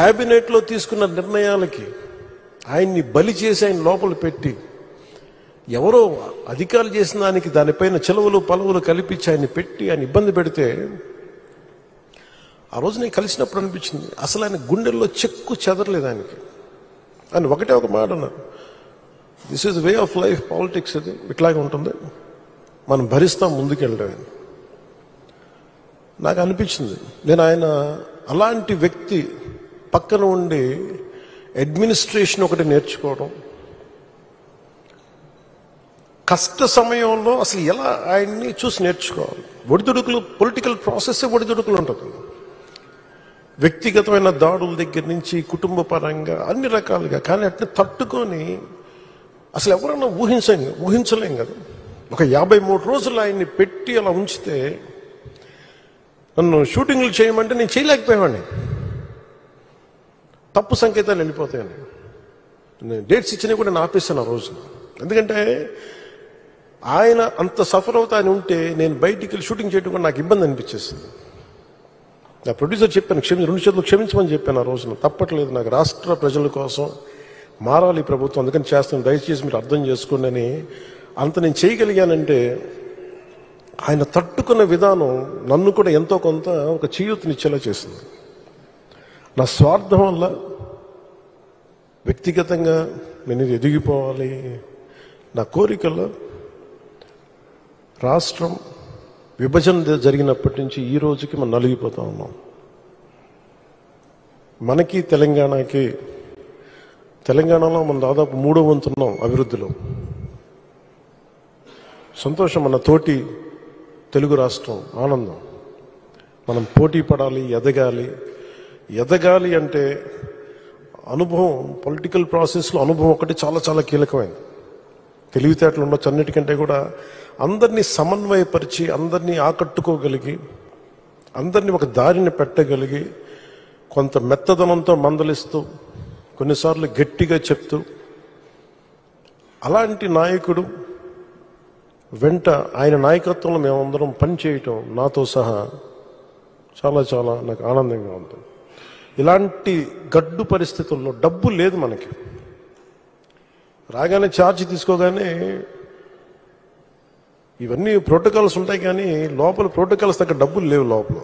క్యాబినెట్లో తీసుకున్న నిర్ణయాలకి ఆయన్ని బలి చేసి ఆయన లోపల పెట్టి ఎవరో అధికారులు చేసిన దానికి దానిపైన చెలవులు పలువులు కల్పించి ఆయన్ని పెట్టి ఆయన ఇబ్బంది పెడితే ఆ రోజు నేను కలిసినప్పుడు అనిపించింది అసలు ఆయన గుండెల్లో చెక్కు చెదరలేదు ఆయనకి. ఆయన ఒకటే ఒక మాట అన్నారు, this is way of life, politics ఇది ఇట్లాగే ఉంటుంది, మనం భరిస్తాం ముందుకెళ్ళడం. నాకు అనిపించింది నేను ఆయన అలాంటి వ్యక్తి పక్కన ఉండి అడ్మినిస్ట్రేషన్ ఒకటి నేర్చుకోవడం, కష్ట సమయంలో అసలు ఎలా ఆయన్ని చూసి నేర్చుకోవాలి. ఒడిదుడుకులు, పొలిటికల్ ప్రాసెస్ ఒడిదుడుకులు ఉంటుంది, వ్యక్తిగతమైన దాడుల దగ్గర నుంచి కుటుంబ పరంగా అన్ని రకాలుగా. కానీ అట్లా తట్టుకొని అసలు ఎవరన్నా ఊహించలేం కదా. ఒక 53 రోజులు ఆయన్ని పెట్టి అలా ఉంచితే నన్ను షూటింగ్లు చేయమంటే నేను చేయలేకపోయేవాడిని, తప్పు సంకేతాలు వెళ్ళిపోతాయని. నేను డేట్స్ ఇచ్చినా కూడా నేను ఆపేస్తాను ఆ రోజున. ఎందుకంటే ఆయన అంత సఫర్ అవుతా అని ఉంటే నేను బయటికి వెళ్ళి షూటింగ్ చేయడం కూడా నాకు ఇబ్బంది అనిపించేస్తుంది. నా ప్రొడ్యూసర్ చెప్పాను, 2 చేతులు క్షమించమని చెప్పాను ఆ రోజున. తప్పట్లేదు, నాకు రాష్ట్ర ప్రజల కోసం మారాలి ప్రభుత్వం, అందుకని చేస్తాను, దయచేసి మీరు అర్థం చేసుకోండి అని. అంత నేను చేయగలిగానంటే ఆయన తట్టుకున్న విధానం నన్ను కూడా ఎంతో కొంత ఒక చేయూతనిచ్చేలా చేసింది. నా స్వార్థం వల్ల వ్యక్తిగతంగా నేను ఎదిగిపోవాలి, నా కోరికల్లో రాష్ట్రం విభజన జరిగినప్పటి నుంచి ఈ రోజుకి మనం నలిగిపోతా ఉన్నాం. మనకి తెలంగాణలో మనం దాదాపు 3వ వంతున్నాం అభివృద్ధిలో. సంతోషం, మన తోటి తెలుగు రాష్ట్రం ఆనందం. మనం పోటీ పడాలి, ఎదగాలి అంటే అనుభవం, పొలిటికల్ ప్రాసెస్లో అనుభవం ఒకటి చాలా చాలా కీలకమైనది. తెలివితేటలు ఉండొచ్చు, అన్నిటికంటే కూడా అందరినీ సమన్వయపరిచి, అందరినీ ఆకట్టుకోగలిగి, అందరినీ ఒక దారిని పెట్టగలిగి, కొంత మెత్తదనంతో మందలిస్తూ, కొన్నిసార్లు గట్టిగా చెప్తూ, అలాంటి నాయకుడు వెంట ఆయన నాయకత్వంలో మేమందరం పనిచేయటం నాతో సహా చాలా చాలా నాకు ఆనందంగా ఉంది. ఇలాంటి గడ్డు పరిస్థితుల్లో డబ్బు లేదు మనకి. రాగానే ఛార్జ్ తీసుకోగానే ఇవన్నీ ప్రోటోకాల్స్ ఉంటాయి, కానీ లోపల ప్రోటోకాల్స్ దగ్గర డబ్బులు లేవు లోపల.